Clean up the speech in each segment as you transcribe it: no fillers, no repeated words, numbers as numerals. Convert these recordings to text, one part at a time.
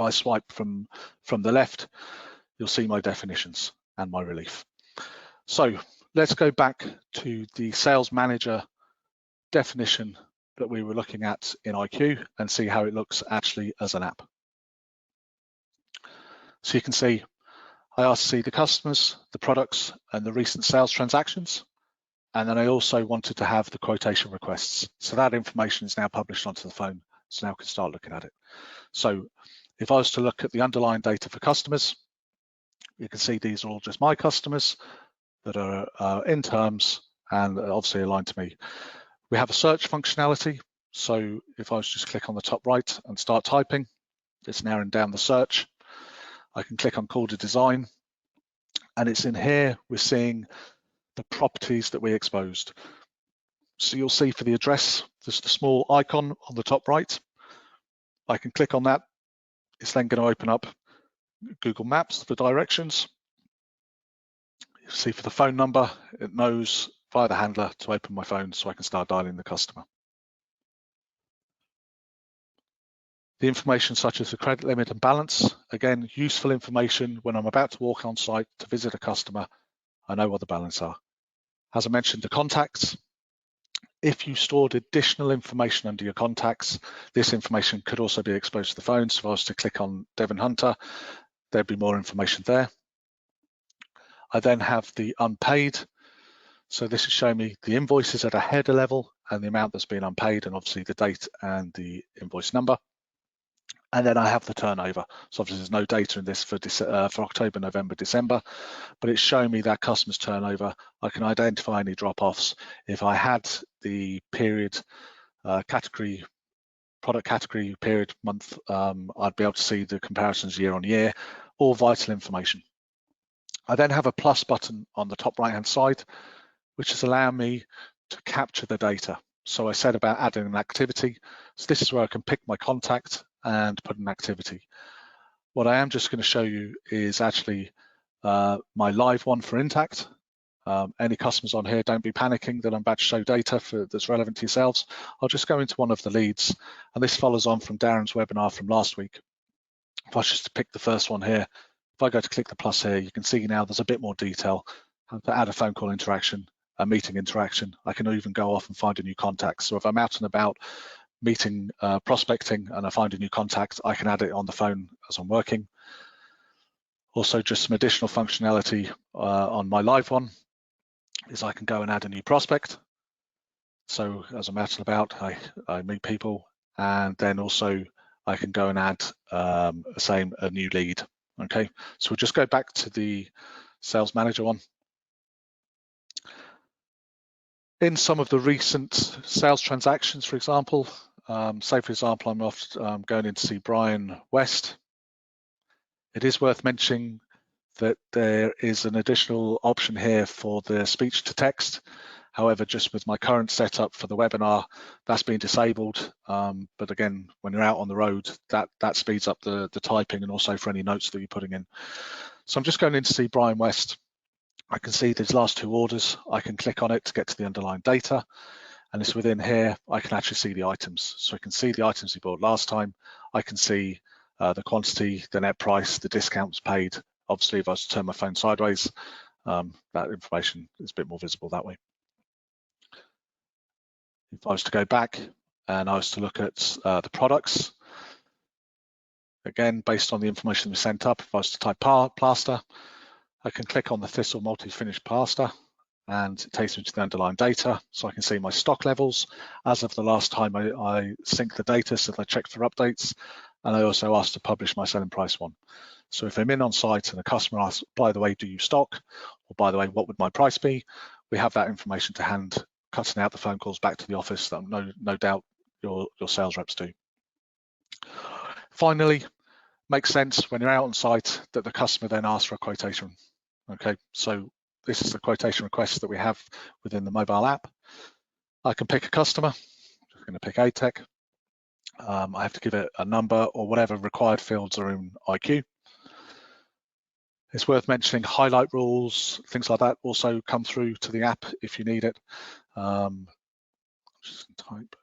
If I swipe from the left, you'll see my definitions and my relief. So let's go back to the sales manager definition that we were looking at in IQ and see how it looks actually as an app. So you can see I asked to see the customers, the products, and the recent sales transactions. And then I also wanted to have the quotation requests. So that information is now published onto the phone. So now I can start looking at it. So if I was to look at the underlying data for customers, you can see these are all just my customers that are in terms and obviously aligned to me. We have a search functionality. So if I was just click on the top right and start typing, it's narrowing down the search. I can click on call to design, and it's in here we're seeing the properties that we exposed. So you'll see for the address, there's the small icon on the top right. I can click on that. It's then going to open up Google Maps for directions. You see for the phone number, it knows via the handler to open my phone so I can start dialing the customer. The information such as the credit limit and balance, again, useful information when I'm about to walk on site to visit a customer, I know what the balance are. As I mentioned, the contacts. If you stored additional information under your contacts, this information could also be exposed to the phone. So if I was to click on Devon Hunter, there'd be more information there. I then have the unpaid. So this is showing me the invoices at a header level and the amount that's been unpaid, and obviously the date and the invoice number. And then I have the turnover. So obviously there's no data in this for October, November, December, but it's showing me that customer's turnover. I can identify any drop-offs. If I had the period, category, product category, period, month, I'd be able to see the comparisons year on year, all vital information. I then have a plus button on the top right-hand side, which is allowing me to capture the data. So I said about adding an activity. So this is where I can pick my contact and put an activity. What I am just going to show you is actually my live one for Intact. Any customers on here, don't be panicking that I'm about to show data that's relevant to yourselves. I'll just go into one of the leads, and this follows on from Darren's webinar from last week. If I was just to pick the first one here, if I go to click the plus here, you can see now there's a bit more detail. To add a phone call interaction, a meeting interaction, I can even go off and find a new contact. So if I'm out and about meeting, prospecting, and I find a new contact, I can add it on the phone as I'm working. Also, just some additional functionality on my live one is I can go and add a new prospect. So as I'm out and about, I meet people, and then also I can go and add a new lead. Okay, so we'll just go back to the sales manager one. In some of the recent sales transactions, for example, say for example, I'm off going in to see Brian West. It is worth mentioning that there is an additional option here for the speech to text. However, just with my current setup for the webinar, that's been disabled. But again, when you're out on the road, that speeds up the typing and also for any notes that you're putting in. So I'm just going in to see Brian West. I can see these last two orders. I can click on it to get to the underlying data. And it's within here, I can actually see the items. So I can see the items he bought last time. I can see the quantity, the net price, the discounts paid. Obviously, if I was to turn my phone sideways, that information is a bit more visible that way. If I was to go back and I was to look at the products, again, based on the information we sent up, if I was to type plaster, I can click on the Thistle multi-finish plaster and it takes me to the underlying data. So I can see my stock levels as of the last time I sync the data, so that I check for updates. And I also asked to publish my selling price one. So if I'm in on site and a customer asks, by the way, do you stock? Or by the way, what would my price be? We have that information to hand, cutting out the phone calls back to the office that no doubt your sales reps do. Finally, makes sense when you're out on site that the customer then asks for a quotation. Okay, so this is the quotation request that we have within the mobile app. I can pick a customer. I'm just going to pick ATEC. I have to give it a number or whatever required fields are in IQ. It's worth mentioning highlight rules, things like that also come through to the app if you need it. Just type.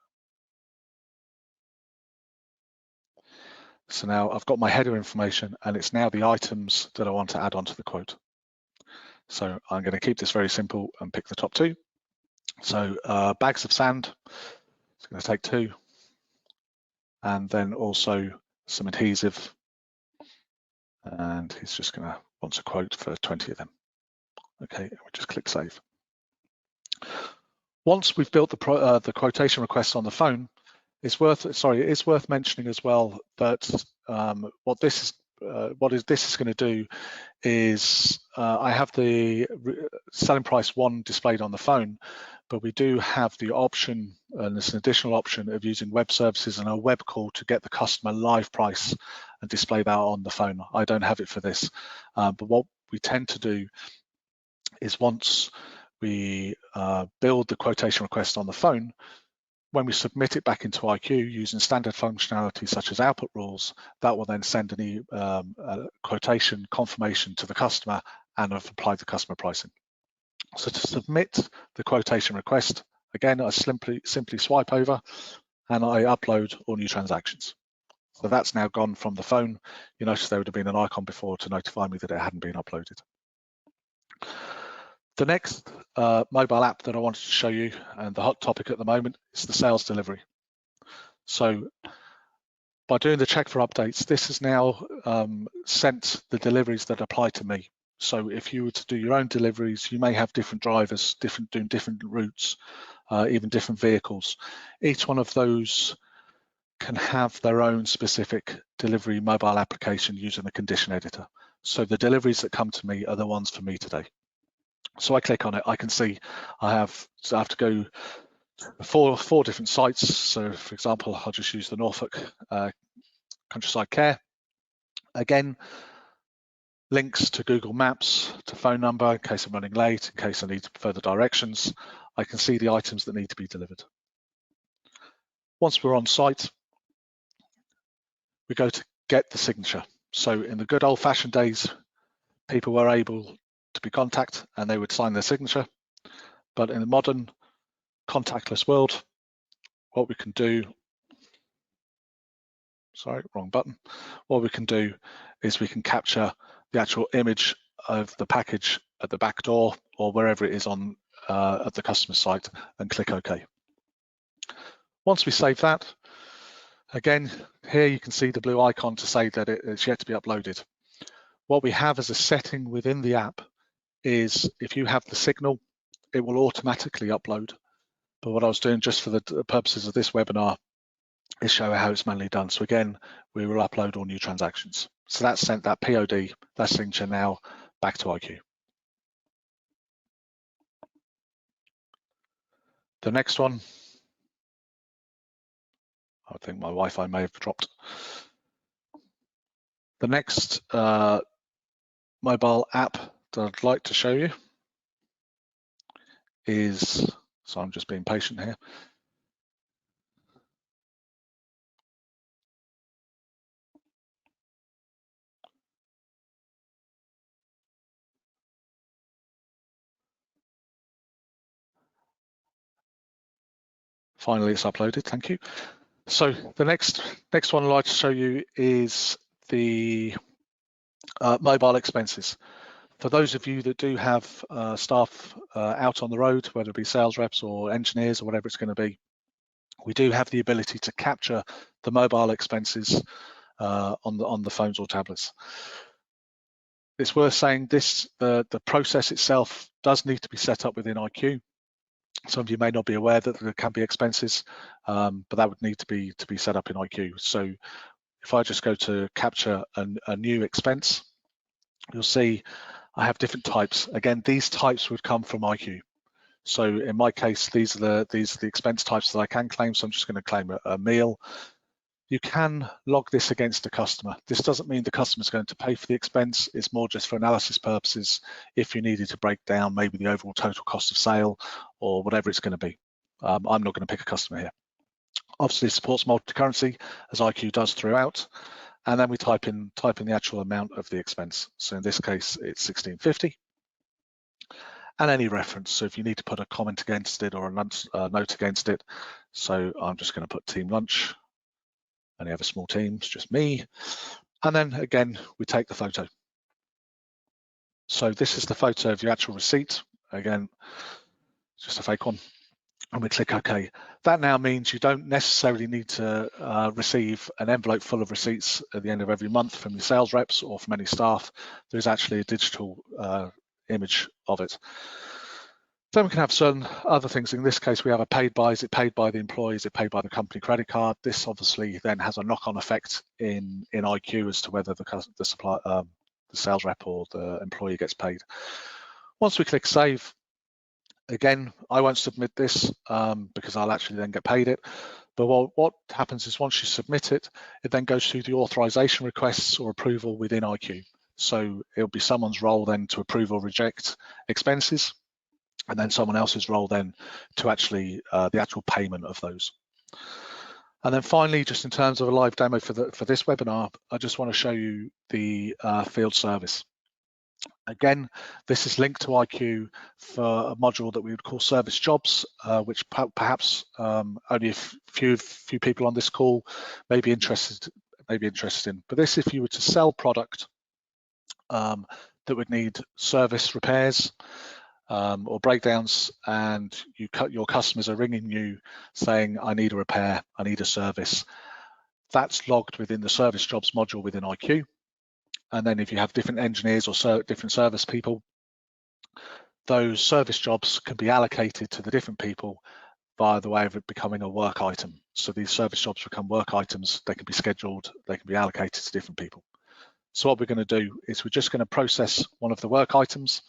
So now I've got my header information, and it's now the items that I want to add onto the quote. So I'm going to keep this very simple and pick the top two. So bags of sand, it's going to take 2. And then also some adhesive. And he's just going to want a quote for 20 of them. Okay, we just click save. Once we've built the quotation request on the phone, it is worth mentioning as well that what this is going to do is I have the selling price 1 displayed on the phone, but we do have the option, and there's an additional option of using web services and a web call to get the customer live price and display that on the phone. I don't have it for this, but what we tend to do is once we build the quotation request on the phone, when we submit it back into IQ using standard functionality such as output rules, that will then send any quotation confirmation to the customer and have applied the customer pricing. So to submit the quotation request, again, I simply swipe over and I upload all new transactions. So that's now gone from the phone. You notice there would have been an icon before to notify me that it hadn't been uploaded. The next mobile app that I wanted to show you, and the hot topic at the moment, is the sales delivery. So by doing the check for updates, this has now sent the deliveries that apply to me. So if you were to do your own deliveries, you may have different drivers, doing different routes, even different vehicles. Each one of those can have their own specific delivery mobile application using the condition editor. So the deliveries that come to me are the ones for me today. So I click on it, I can see I have to go four different sites. So for example, I'll just use the Norfolk Countryside Care. Again, links to Google Maps, to phone number in case I'm running late, in case I need further directions. I can see the items that need to be delivered. Once we're on site, we go to get the signature. So in the good old-fashioned days, people were able to be contacted and they would sign their signature. But in the modern contactless world, what we can do, sorry, wrong button. What we can do is we can capture the actual image of the package at the back door or wherever it is on at the customer site and click OK. Once we save that, again, here you can see the blue icon to say that it's yet to be uploaded. What we have as a setting within the app is if you have the signal, it will automatically upload. But what I was doing just for the purposes of this webinar is show how it's manually done. So again, we will upload all new transactions. So that's sent that POD, that signature now back to IQ. The next one, I think my Wi-Fi may have dropped. The next mobile app that I'd like to show you is, so I'm just being patient here. Finally, it's uploaded, thank you. So the next one I'd like to show you is the mobile expenses. For those of you that do have staff out on the road, whether it be sales reps or engineers or whatever it's going to be, we do have the ability to capture the mobile expenses on the phones or tablets. It's worth saying this, the process itself does need to be set up within IQ. Some of you may not be aware that there can be expenses, but that would need to be set up in IQ. So if I just go to capture a new expense, you'll see I have different types. Again, these types would come from IQ. So in my case, these are the expense types that I can claim. So I'm just going to claim a meal. You can log this against the customer. This doesn't mean the customer is going to pay for the expense. It's more just for analysis purposes if you needed to break down maybe the overall total cost of sale or whatever it's going to be. I'm not going to pick a customer here. Obviously, it supports multi-currency as IQ does throughout. And then we type in the actual amount of the expense. So in this case, it's $16.50. And any reference. So if you need to put a comment against it or a note against it. So I'm just going to put team lunch. only have a small team, it's just me. And then again, we take the photo. So this is the photo of the actual receipt. Again, just a fake one. And we click OK. That now means you don't necessarily need to receive an envelope full of receipts at the end of every month from your sales reps or from any staff. There's actually a digital image of it. Then we can have certain other things. In this case, we have a paid by. Is it paid by the employee? Is it paid by the company credit card? This obviously then has a knock-on effect in IQ as to whether the supply, the sales rep or the employee gets paid. Once we click save, again, I won't submit this because I'll actually then get paid it. But what happens is once you submit it, it then goes through the authorization requests or approval within IQ. So it'll be someone's role then to approve or reject expenses, and then someone else's role then to actually the actual payment of those. And then finally, just in terms of a live demo for this webinar, I just want to show you the field service. Again, this is linked to IQ for a module that we would call service jobs, which perhaps only a few people on this call may be interested in. But this, if you were to sell product that would need service repairs or breakdowns, and your customers are ringing you saying, I need a repair, I need a service, that's logged within the service jobs module within IQ. And then if you have different engineers or different service people, those service jobs can be allocated to the different people via the way of it becoming a work item. So these service jobs become work items, they can be scheduled, they can be allocated to different people. So what we're going to do is we're just going to process one of the work items.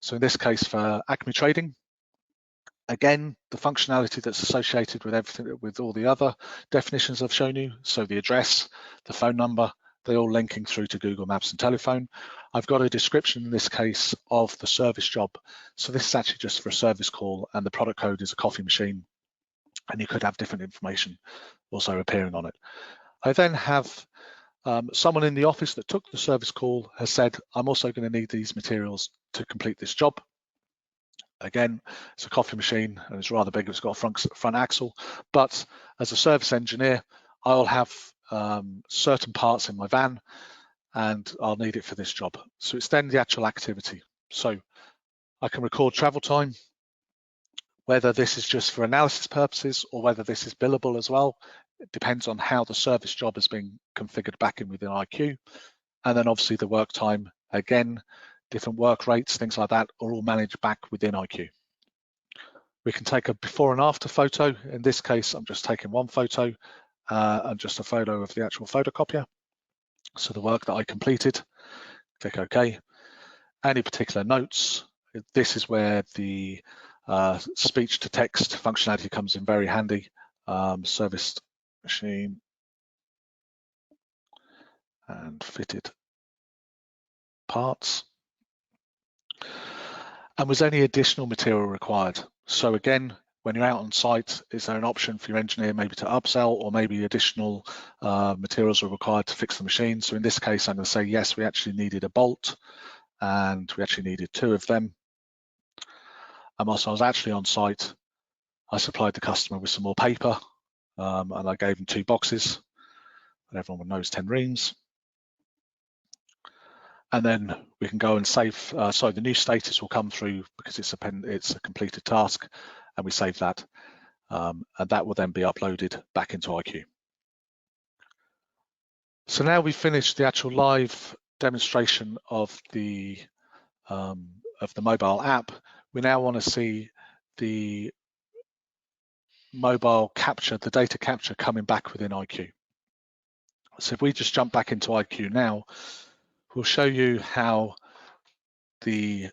So in this case for Acme Trading, again, the functionality that's associated with everything, with all the other definitions I've shown you, so the address, the phone number, they're all linking through to Google Maps and telephone. I've got a description in this case of the service job. So this is actually just for a service call, and the product code is a coffee machine, and you could have different information also appearing on it. I then have someone in the office that took the service call has said, I'm also going to need these materials to complete this job. Again, it's a coffee machine and it's rather big, it's got a front axle, but as a service engineer, I'll have certain parts in my van and I'll need it for this job. So it's then the actual activity. So I can record travel time, whether this is just for analysis purposes or whether this is billable as well. It depends on how the service job has been configured back in within IQ. And then obviously the work time, again, different work rates, things like that are all managed back within IQ. We can take a before and after photo. In this case, I'm just taking one photo and just a photo of the actual photocopier. So the work that I completed, click OK. Any particular notes, this is where the speech to text functionality comes in very handy. Serviced machine and fitted parts. And was any additional material required? So again, when you're out on site, is there an option for your engineer maybe to upsell, or maybe additional materials are required to fix the machine? So in this case, I'm going to say, yes, we actually needed a bolt and we actually needed 2 of them. And whilst I was actually on site, I supplied the customer with some more paper and I gave them 2 boxes, and everyone knows 10 reams. And then we can go and save, sorry, the new status will come through because it's a completed task, and we save that. And that will then be uploaded back into IQ. So now we've finished the actual live demonstration of the mobile app. We now want to see the mobile capture, the data capture coming back within IQ. So if we just jump back into IQ now, we'll show you how they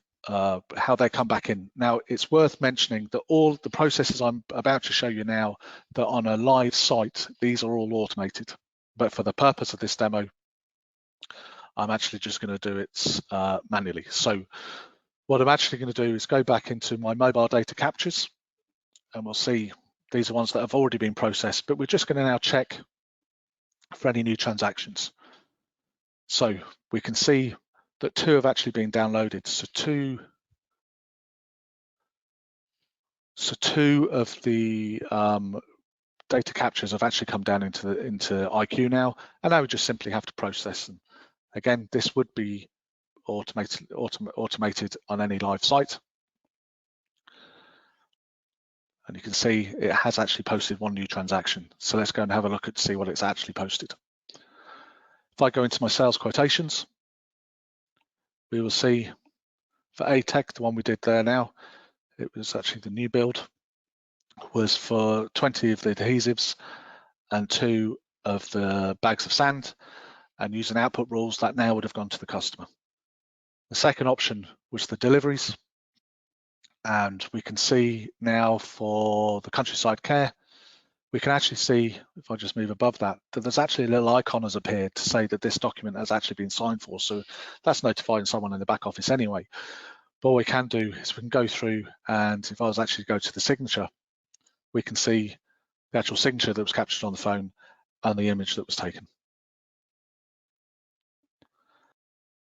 come back in. Now, it's worth mentioning that all the processes I'm about to show you now, that on a live site, these are all automated. But for the purpose of this demo, I'm actually just going to do it manually. So what I'm actually going to do is go back into my mobile data captures, and we'll see these are ones that have already been processed, but we're just going to now check for any new transactions. So we can see that 2 have actually been downloaded. So two of the data captures have actually come down into IQ now, and now we just simply have to process them. Again, this would be automated on any live site. And you can see it has actually posted one new transaction. So let's go and have a look at see what it's actually posted. If I go into my sales quotations, we will see for ATEC, the one we did there now, it was actually the new build, was for 20 of the adhesives and 2 of the bags of sand, and using output rules that now would have gone to the customer. The second option was the deliveries, and we can see now for the Countryside Care, we can actually see, if I just move above that, that there's actually a little icon has appeared to say that this document has actually been signed for. So that's notifying someone in the back office anyway. But what we can do is we can go through, and if I was actually to go to the signature, we can see the actual signature that was captured on the phone and the image that was taken.